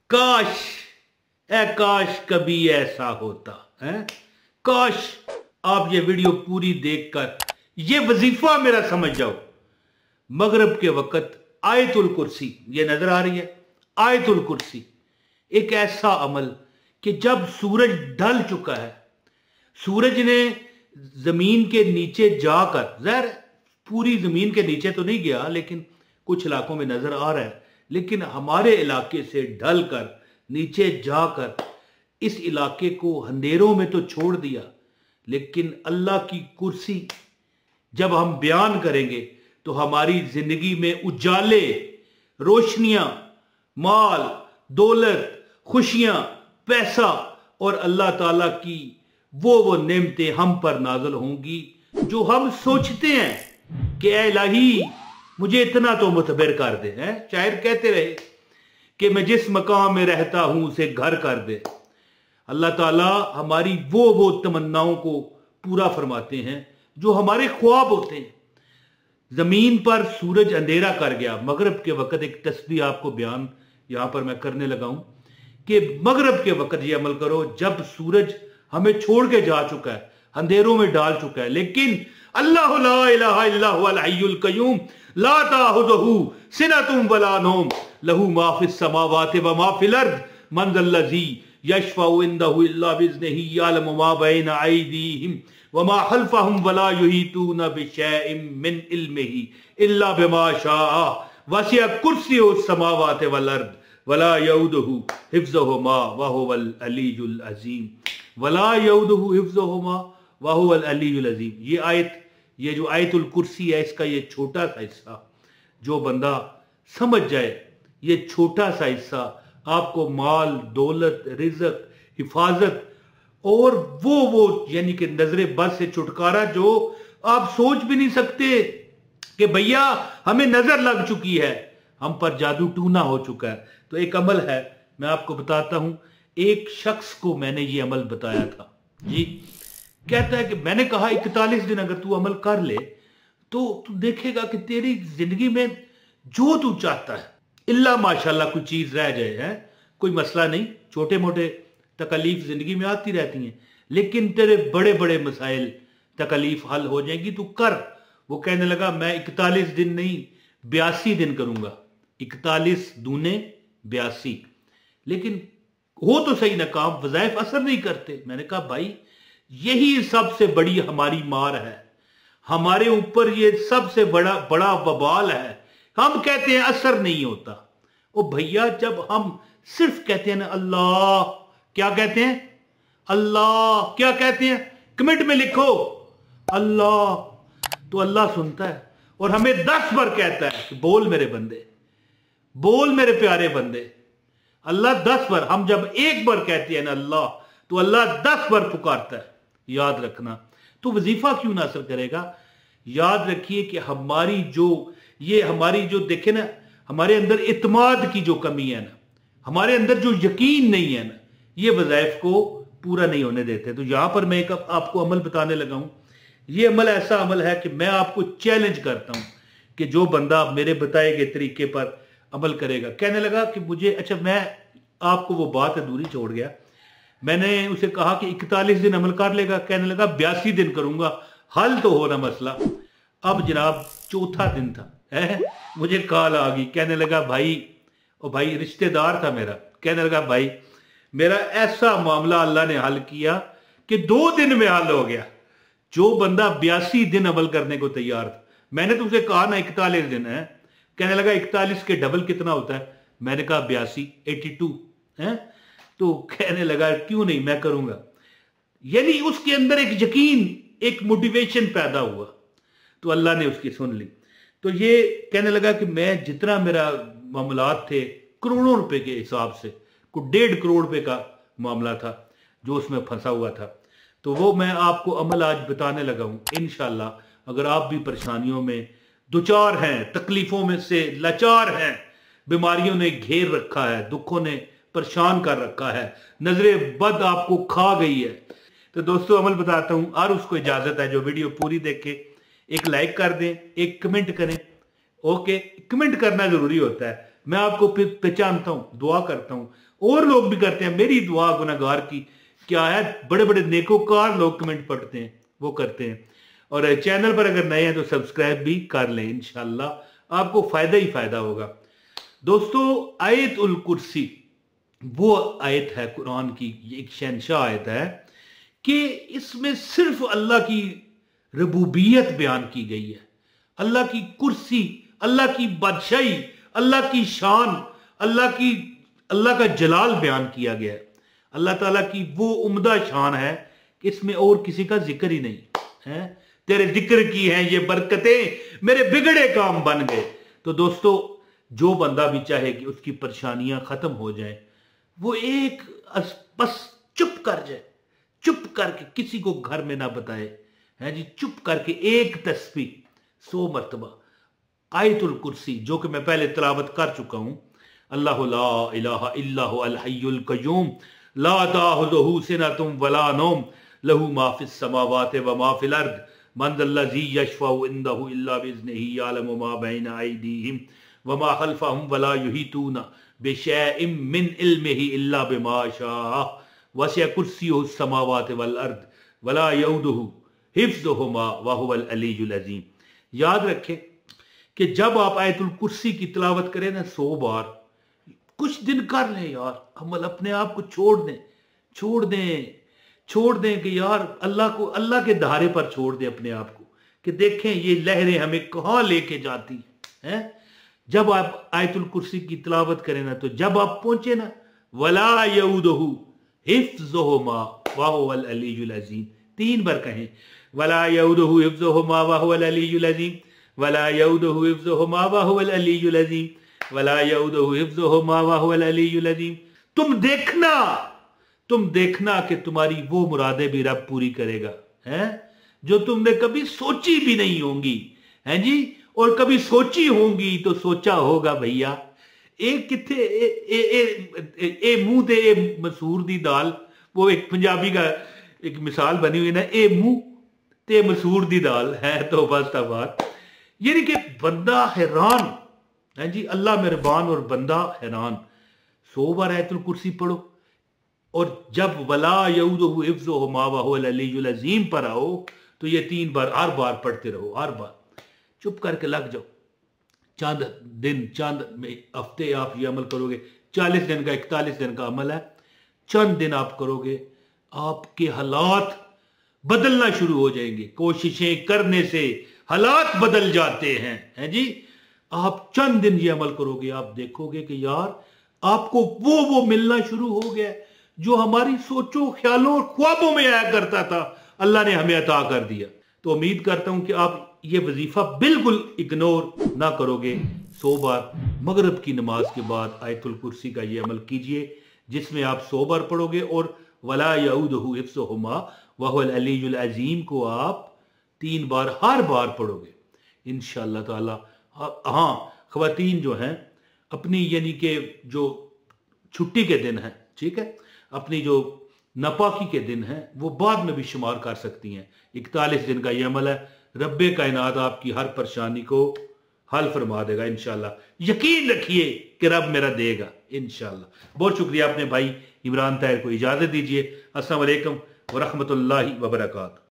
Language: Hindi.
काश, ए काश कभी ऐसा होता है। काश आप ये वीडियो पूरी देखकर ये वजीफा मेरा समझ जाओ। मगरिब के वक्त आयतुल कुर्सी ये नजर आ रही है। आयतुल कुर्सी एक ऐसा अमल कि जब सूरज ढल चुका है, सूरज ने जमीन के नीचे जाकर, जहर पूरी जमीन के नीचे तो नहीं गया लेकिन कुछ इलाकों में नजर आ रहा है, लेकिन हमारे इलाके से ढल कर नीचे जाकर इस इलाके को अंधेरों में तो छोड़ दिया, लेकिन अल्लाह की कुर्सी जब हम बयान करेंगे तो हमारी जिंदगी में उजाले, रोशनियां, माल, दौलत, खुशियां, पैसा और अल्लाह ताला की वो नेमतें हम पर नाज़िल होंगी जो हम सोचते हैं कि ऐ इलाही मुझे इतना तो मुतबर कर दे। हैं शायर कहते रहे कि मैं जिस मकाम में रहता हूं उसे घर कर दे। अल्लाह ताला हमारी वो तमन्नाओं को पूरा फरमाते हैं जो हमारे ख्वाब होते हैं। जमीन पर सूरज अंधेरा कर गया। मगरिब के वक्त एक तस्बीह आपको बयान यहां पर मैं करने लगा हूं कि मगरिब के वक्त ये अमल करो जब सूरज हमें छोड़ के जा चुका है, अंधेरों में डाल चुका है, लेकिन अल्लाह ला इलाहा इल्ला हुवल हय्युल कय्यूम ला ताखुज़ुहु सिनतुन वला नौम लहू मा फिस समावाति व मा फिल अर्द मन ज़ल्लज़ी यशफ़उ इंदहु इल्ला बिइज़्निही यअलमु मा बैना अयदीहिम व मा खल्फ़हुम वला युहीतूना बिशैइन मिन इल्मिही इल्ला बिमा शाअ वसिअ कुर्सियुस समावाति वल अर्द वला यऊदुहु हिफ्ज़ुहुमा व हुवल अलीयुल अज़ीम। वला यऊदुहु हिफ्ज़ुहुमा व हुवल अलीयुल अज़ीम। ये आयत, ये जो आयतुल कुर्सी है, इसका ये छोटा सा हिस्सा जो बंदा समझ जाए, ये छोटा सा हिस्सा आपको माल, दौलत, रिज़्क, हिफाजत और वो यानी कि नजरे बद से छुटकारा जो आप सोच भी नहीं सकते कि भैया हमें नजर लग चुकी है, हम पर जादू टूना हो चुका है। तो एक अमल है, मैं आपको बताता हूं। एक शख्स को मैंने ये अमल बताया था जी। कहता है कि मैंने कहा 41 दिन अगर तू अमल कर ले तो तू देखेगा कि तेरी जिंदगी में जो तू चाहता है इल्ला माशाल्लाह कोई चीज रह जाए, है कोई मसला नहीं। छोटे मोटे तकलीफ जिंदगी में आती रहती हैं, लेकिन तेरे बड़े बड़े मसाइल तकलीफ हल हो जाएगी, तू कर। वो कहने लगा मैं 41 दिन नहीं 82 दिन करूंगा। 41 दूने 82, लेकिन हो तो सही ना काम, वज़ाइफ असर नहीं करते। मैंने कहा भाई यही सबसे बड़ी हमारी मार है, हमारे ऊपर ये सबसे बड़ा वबाल है। हम कहते हैं असर नहीं होता। ओ भैया जब हम सिर्फ कहते हैं ना अल्लाह, क्या कहते हैं? अल्लाह क्या कहते हैं? कमेंट में लिखो अल्लाह, तो अल्लाह सुनता है और हमें 10 बार कहता है कि बोल मेरे बंदे, बोल मेरे प्यारे बंदे। अल्लाह 10 बार, हम जब एक बार कहते हैं ना अल्लाह, तो अल्लाह 10 बार पुकारता है। याद रखना। तो वजीफा क्यों ना असर करेगा? याद रखिए कि हमारी जो देखे ना, हमारे अंदर इत्माद की जो कमी है ना, हमारे अंदर जो यकीन नहीं है ना, ये वज़ाइफ को पूरा नहीं होने देते। तो यहां पर मैं एक आपको अमल बताने लगा हूं। ये अमल ऐसा अमल है कि मैं आपको चैलेंज करता हूं कि जो बंदा मेरे बताए गए तरीके पर अमल करेगा। कहने लगा कि मुझे, अच्छा मैं आपको वो बात अधूरी छोड़ गया। मैंने उसे कहा कि 41 दिन अमल कर लेगा। कहने लगा 82 दिन करूंगा, हल तो हो ना मसला। अब जनाब चौथा दिन था, है मुझे कॉल आ गई। कहने लगा भाई, ओ भाई रिश्तेदार था मेरा, कहने लगा भाई मेरा ऐसा मामला अल्लाह ने हल किया कि 2 दिन में हल हो गया। जो बंदा 82 दिन अमल करने को तैयार था, मैंने तुमसे कहा ना 41 दिन है। कहने लगा 41 के डबल कितना होता है? मैंने कहा 82, 82 है। तो कहने लगा क्यों नहीं, मैं करूंगा। यानी उसके अंदर एक यकीन, एक मोटिवेशन पैदा हुआ, तो अल्लाह ने उसकी सुन ली। तो ये कहने लगा कि मैं जितना मेरा मामलात थे करोड़ों रुपए के हिसाब से, को 1.5 करोड़ रुपए का मामला था जो उसमें फंसा हुआ था। तो वो मैं आपको अमल आज बताने लगा हूं। इंशाल्लाह अगर आप भी परेशानियों में दुचार हैं, तकलीफों में से लाचार हैं, बीमारियों ने घेर रखा है, दुखों ने परेशान कर रखा है, नजरे बद आपको खा गई है, तो दोस्तों अमल बताता हूं। और उसको इजाजत है जो वीडियो पूरी देखे, एक लाइक कर दें, एक कमेंट करें। ओके, कमेंट करना जरूरी होता है। मैं आपको पहचानता हूं, दुआ करता हूं, और लोग भी करते हैं। मेरी दुआ गुनाहगार की क्या है, बड़े बड़े नेकोकार लोग कमेंट पढ़ते हैं, वो करते हैं। और चैनल पर अगर नए हैं तो सब्सक्राइब भी कर लें, इंशाल्लाह आपको फायदा ही फायदा होगा। दोस्तों, आयत उल कुर्सी वो आयत है कुरान की, एक शहनशाह आयत है कि इसमें सिर्फ अल्लाह की रबूबियत बयान की गई है, अल्लाह की कुर्सी, अल्लाह की बादशाही, अल्लाह की शान, अल्लाह का जलाल बयान किया गया है। अल्लाह ताला की वो उम्दा शान है कि इसमें और किसी का जिक्र ही नहीं है। तेरे जिक्र की हैं ये बरकतें, मेरे बिगड़े काम बन गए। तो दोस्तों, जो बंदा भी चाहे कि उसकी परेशानियां खत्म हो जाए, वो एक बस चुप कर जाए, चुप करके किसी को घर में ना बताए, है जी, चुप करके एक तस्बीह 100 मरतबा आयतुल कुर्सी, जो कि मैं पहले तिलावत कर चुका हूं। अल्लाहु ला इलाहा इल्लहु अल हय्युल क़य्यूम ला ताखुज़ुहु सिनतुम वला नौम लहू मा फिस समावाति व मा फिल अर्द मन ज़ल्लज़ी यशफ़उ इंदहु इल्ला बिइज़्निही यअलमु मा बैना अयदीहिम व मा खल्फ़हुम वला युहीतूना बिशैइन मिन इल्मिही इल्ला बिमा शाअ वसिअ कुर्सियुहु समावाति वल अर्द वला यऊदुहु हिफ्ज़ुहुमा व हुवल अलीयुल अज़ीम। याद रखें कि जब आप आयतुल कुर्सी की तिलावत करें ना 100 बार, कुछ दिन कर लें यार, अमल अपने आप को छोड़ दें कि यार अल्लाह के धारे पर छोड़ दें अपने आप को, कि देखें ये लहरें हमें कहां लेके जाती हैं। जब आप आयतुल कुर्सी की तिलावत करें ना, तो जब आप पहुंचे ना, वला यऊदुहु हिफ्ज़ुहुमा व हुवल अलीयुल अज़ीम, 3 बार कहें, वला यऊदुहु हिफ्ज़ुहुमा व हुवल अलीयुल अज़ीम, वला यऊदुहु हिफ्ज़ुहुमा व हुवल अलीयुल अज़ीम, वला यऊदुहु हिफ्ज़ुहुमा व हुवल अलीयुल अज़ीम। तुम देखना कि तुम्हारी वो मुरादें भी रब पूरी करेगा, हैं, जो तुमने कभी सोची भी नहीं होंगी, हैं जी, और कभी सोची होंगी तो सोचा होगा भैया। एक किथे ए मुंह ते ए मसूर दी दाल, वो एक पंजाबी का एक मिसाल बनी हुई ना, ए मुंह ते मसूर दी दाल है, तो बस तबार, यानी कि बंदा हैरान है जी, अल्लाह मेहरबान और बंदा हैरान। 100 बार आयतुल कुर्सी पढ़ो, और जब वला यऊदुहु हिफ्ज़ुहुमा व हुवल अलीयुल अज़ीम पर आओ, तो ये 3 बार हर बार पढ़ते रहो, हर बार चुप करके लग जाओ। चंद हफ्ते आप ये अमल करोगे, 40 दिन का 41 दिन का अमल है, चंद दिन आप करोगे, आपके हालात बदलना शुरू हो जाएंगे। कोशिशें करने से हालात बदल जाते हैं जी। आप चंद दिन ये अमल करोगे, आप देखोगे कि यार आपको वो मिलना शुरू हो गया जो हमारी सोचों, ख्यालों और ख्वाबों में आया करता था, अल्लाह ने हमें अता कर दिया। तो उम्मीद करता हूं कि आप ये वजीफा बिल्कुल इग्नोर ना करोगे। 100 बार मगरिब की नमाज के बाद आयतुल कुर्सी का ये अमल कीजिए, जिसमें आप 100 बार पढ़ोगे, और वला यऊदुहु हिफ्ज़ुहुमा व हुवल अलीयुल अज़ीम को आप 3 बार हर बार पढ़ोगे इंशाअल्लाह ताला। हाँ, ख़वातीन जो हैं अपनी, यानी कि जो छुट्टी के दिन हैं, ठीक है, अपनी जो नपाकी के दिन हैं, वो बाद में भी शुमार कर सकती हैं। 41 दिन का ये अमल है। रब्बे कायनात आपकी हर परेशानी को हल फरमा देगा इंशाल्लाह। यकीन रखिए कि रब मेरा देगा इंशाल्लाह। बहुत शुक्रिया। अपने भाई इमरान ताहिर को इजाजत दीजिए। अस्सलाम वालेकुम व रहमतुल्लाहि व बरकातहू।